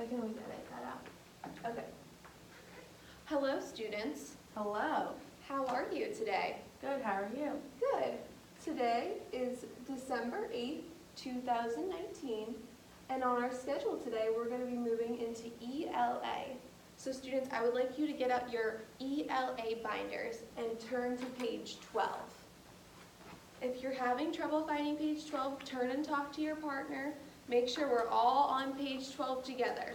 I can always edit that out. Okay. Hello, students. Hello. How are you today? Good, how are you? Good. Today is December 8th, 2019, and on our schedule today, we're going to be moving into ELA. So students, I would like you to get out your ELA binders and turn to page 12. If you're having trouble finding page 12, turn and talk to your partner. Make sure we're all on page 12 together.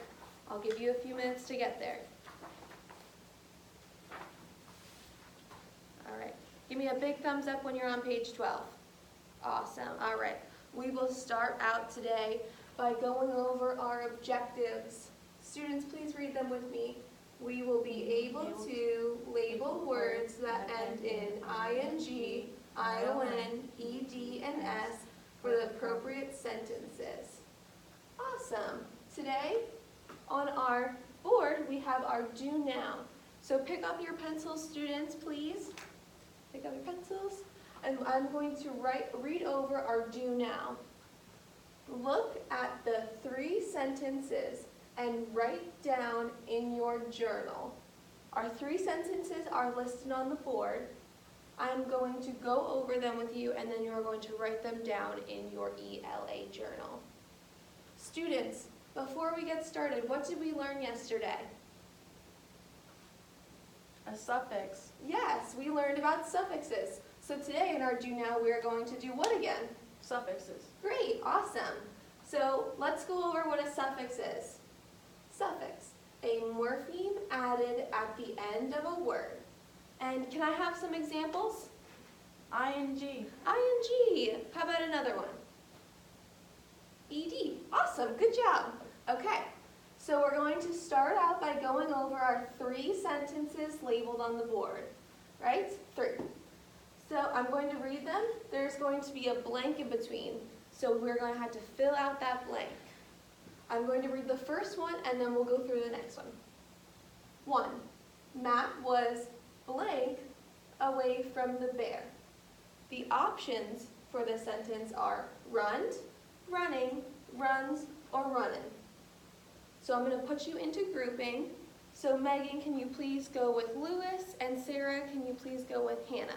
I'll give you a few minutes to get there. All right. Give me a big thumbs up when you're on page 12. Awesome. All right. We will start out today by going over our objectives. Students, please read them with me. We will be able to label words that end in ing, ion, ed, and s for the appropriate sentences. Awesome. Today on our board we have our do now. So pick up your pencils, students, please. Pick up your pencils. And I'm going to read over our do now. Look at the 3 sentences and write down in your journal. Our 3 sentences are listed on the board. I'm going to go over them with you, and then you're going to write them down in your ELA journal. Students, before we get started, what did we learn yesterday? A suffix. Yes, we learned about suffixes. So today in our do now, we are going to do what again? Suffixes. Great, awesome. So let's go over what a suffix is. Suffix, a morpheme added at the end of a word. And can I have some examples? ing. ing. How about another one? ed. Awesome, good job. Okay, so we're going to start out by going over our 3 sentences labeled on the board, right? 3. So I'm going to read them. There's going to be a blank in between, so we're going to have to fill out that blank. I'm going to read the first one, and then we'll go through the next one. 1. Matt was blank away from the bear. The options for this sentence are run, running, runs, or running. So I'm going to put you into grouping. So Megan, can you please go with Lewis, and Sarah, can you please go with Hannah?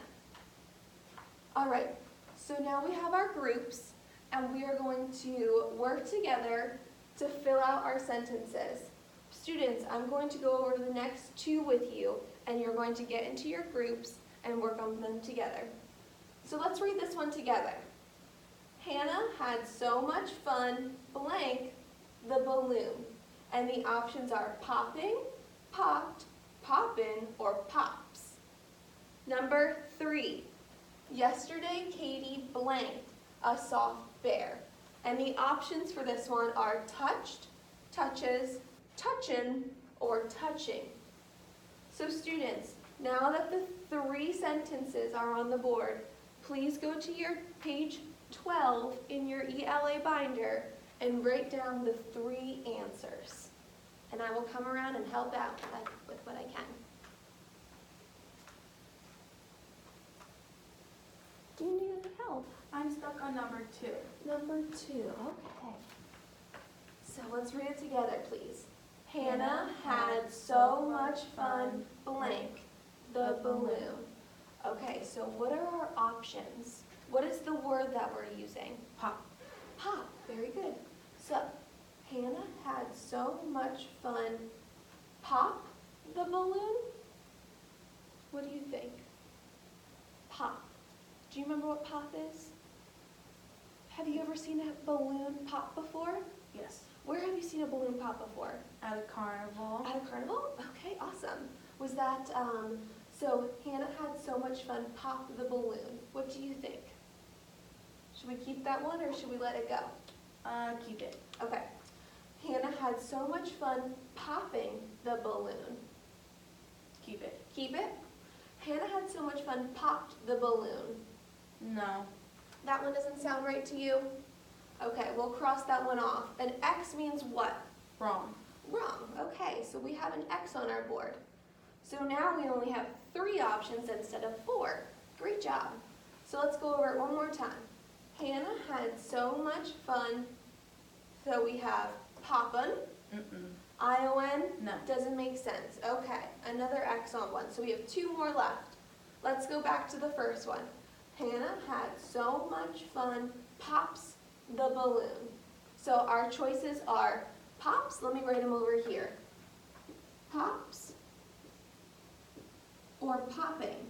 All right, so now we have our groups, and we are going to work together to fill out our sentences. Students, I'm going to go over the next 2 with you, and you're going to get into your groups and work on them together. So let's read this one together. Hannah had so much fun, blank, the balloon. And the options are popping, popped, poppin', or pops. Number 3. Yesterday, Katie blanked a soft bear. And the options for this one are touched, touches, touchin', or touching. So students, now that the 3 sentences are on the board, please go to your page 12 in your ELA binder and write down the 3 answers. And I will come around and help out with what I can. Do you need any help? I'm stuck on number 2. Number 2, okay. So let's read it together, please. Hannah had so much fun, blank, the balloon. Okay, so what are our options? What is the word that we're using? Pop. Pop, very good. So, Hannah had so much fun, pop the balloon? What do you think? Pop. Do you remember what pop is? Have you ever seen a balloon pop before? Yes. Where have you seen a balloon pop before? At a carnival. At a carnival? Okay, awesome. Was that, so Hannah had so much fun, pop the balloon. What do you think? Should we keep that one or should we let it go? Keep it. Okay. Hannah had so much fun popping the balloon. Keep it. Keep it? Hannah had so much fun popped the balloon. No. That one doesn't sound right to you? Okay, we'll cross that one off. An X means what? Wrong. Wrong. Okay, so we have an X on our board. So now we only have 3 options instead of 4. Great job. So let's go over it one more time. Hannah had so much fun. So we have poppin', I-O-N? No. Doesn't make sense. Okay, another X on one. So we have 2 more left. Let's go back to the first one. Hannah had so much fun, pops the balloon. So our choices are pops, let me write them over here. Pops or popping.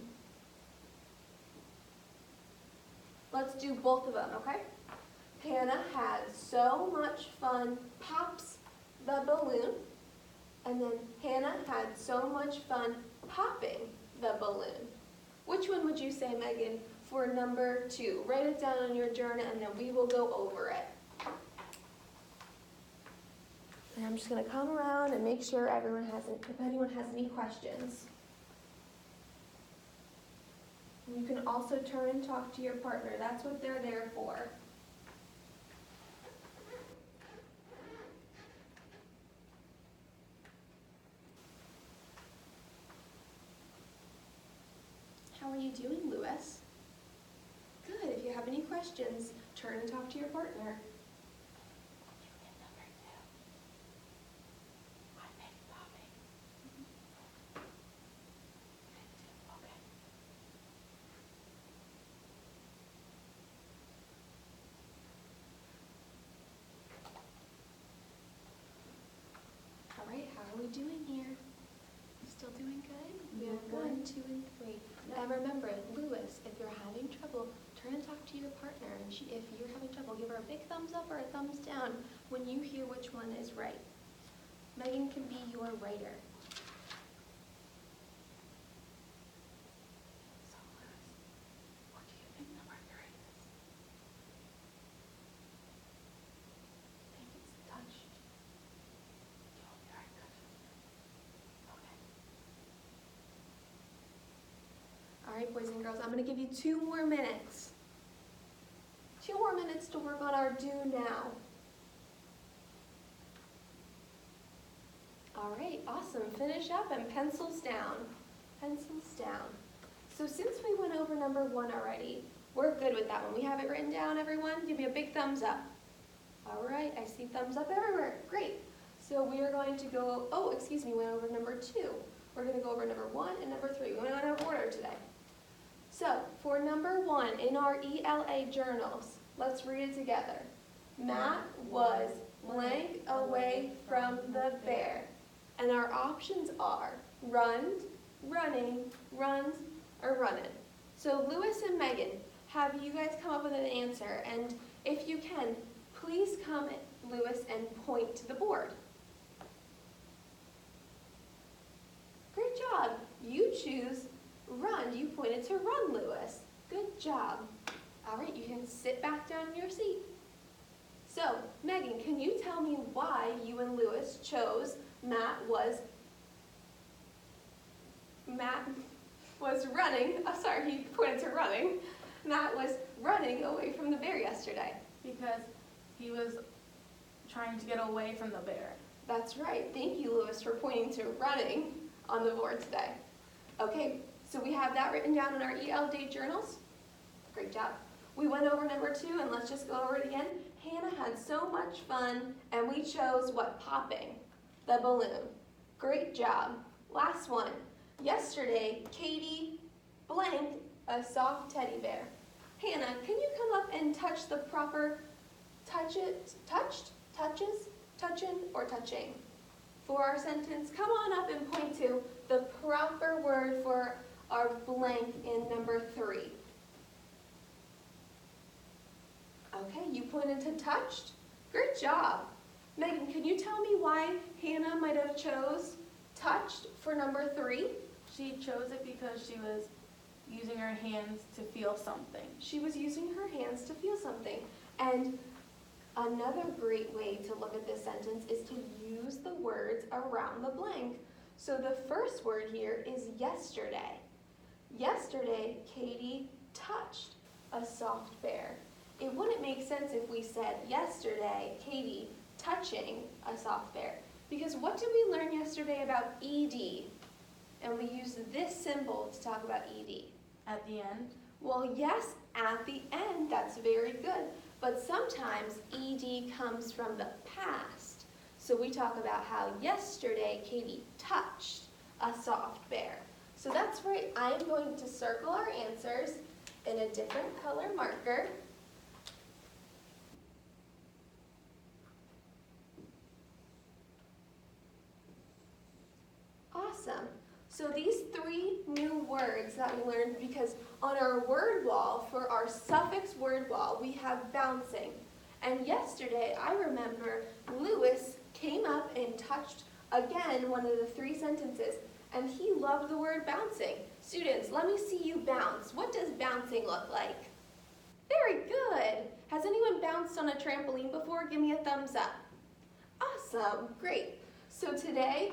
Let's do both of them, okay? Hannah had so much fun, pops the balloon. And then Hannah had so much fun popping the balloon. Which one would you say, Megan, for number 2? Write it down on your journal and then we will go over it. And I'm just going to come around and make sure if anyone has any questions. You can also turn and talk to your partner. That's what they're there for. How are you doing, Lewis? Good. If you have any questions, turn and talk to your partner. All right, how are we doing here? Still doing good? We have 1, 2, and 3. And remember, Lewis, if you're having trouble, turn and talk to your partner. And if you're having trouble, give her a big thumbs up or a thumbs down when you hear which one is right. Megan can be your writer. So, Lewis, what do you think number 3 is? I think it's touched. Oh, very good. Okay. All right, boys and girls, I'm going to give you 2 more minutes. 2 more minutes to work on our do now. All right, awesome. Finish up and pencils down. Pencils down. So since we went over number 1 already, we're good with that one. We have it written down, everyone. Give me a big thumbs up. All right, I see thumbs up everywhere. Great. So we are going to go, we went over number 2. We're going to go over number 1 and number 3. We went out of order today. So for number 1 in our ELA journals, let's read it together. Matt was blank away from the bear. And our options are runs, running, runs, or running. So Lewis and Megan, have you guys come up with an answer? And if you can, please come, Lewis, and point to the board. Great job. You choose run. You pointed to run, Lewis. Good job. All right, you can sit back down in your seat. So, Megan, can you tell me why you and Lewis chose Matt was running, he pointed to running. Matt was running away from the bear yesterday. Because he was trying to get away from the bear. That's right. Thank you, Lewis, for pointing to running on the board today. Okay, so we have that written down in our EL day journals. Great job. We went over number 2, and let's just go over it again. Hannah had so much fun, and we chose what? Popping the balloon. Great job. Last one. Yesterday, Katie blanked a soft teddy bear. Hannah, can you come up and touch the proper touches, touchin', or touching for our sentence? Come on up and point to the proper word for our blank in number 3. Okay, you pointed to touched. Great job. Megan, can you tell me why Hannah might have chose touched for number 3? She chose it because she was using her hands to feel something. She was using her hands to feel something. And another great way to look at this sentence is to use the words around the blank. So the first word here is yesterday. Yesterday, Katie touched a soft bear. It wouldn't make sense if we said yesterday, Katie touching a soft bear. Because what did we learn yesterday about ED? And we used this symbol to talk about ED. At the end? Well, yes, at the end, that's very good. But sometimes ED comes from the past. So we talk about how yesterday Katie touched a soft bear. So that's right, I'm going to circle our answers in a different color marker. Awesome. So these three new words that we learned, because on our word wall, for our suffix word wall, we have bouncing. And yesterday, I remember Lewis came up and touched, again, one of the three sentences, and he loved the word bouncing. Students, let me see you bounce. What does bouncing look like? Very good. Has anyone bounced on a trampoline before? Give me a thumbs up. Awesome, great. So today,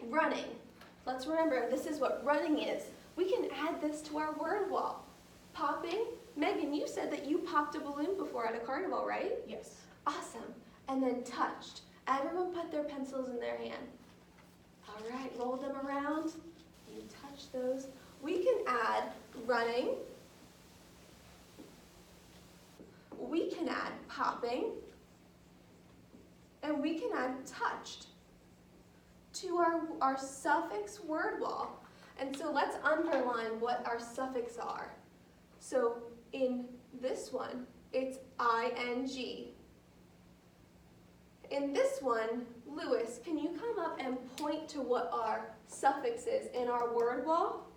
running. Let's remember, this is what running is. We can add this to our word wall. Popping. Megan, you said that you popped a balloon before at a carnival, right? Yes. Awesome. And then touched. Everyone put their pencils in their hand. All right, roll them around. You touch those. We can add running. We can add popping. And we can add touched to our suffix word wall. And so let's underline what our suffix are. So in this one, it's ing. In this one, Lewis, can you come up and point to what our suffix is in our word wall?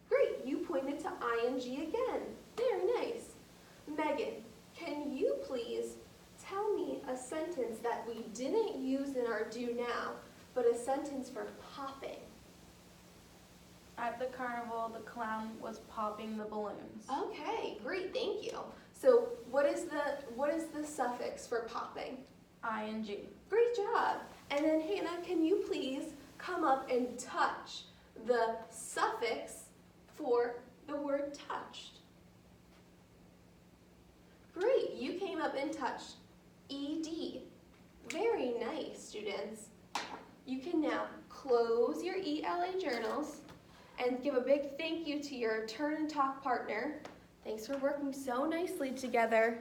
Great, you pointed to ing again. Very nice. Megan, can you please tell me a sentence that we didn't use in our do now, but a sentence for popping? At the carnival, the clown was popping the balloons. Okay, great, thank you. So what is the suffix for popping? ing. Great job. And then Hannah, can you please come up and touch the suffix for the word touched? Great, you came up and touched ed. Very nice, students. You can now close your ELA journals and give a big thank you to your Turn and Talk partner. Thanks for working so nicely together.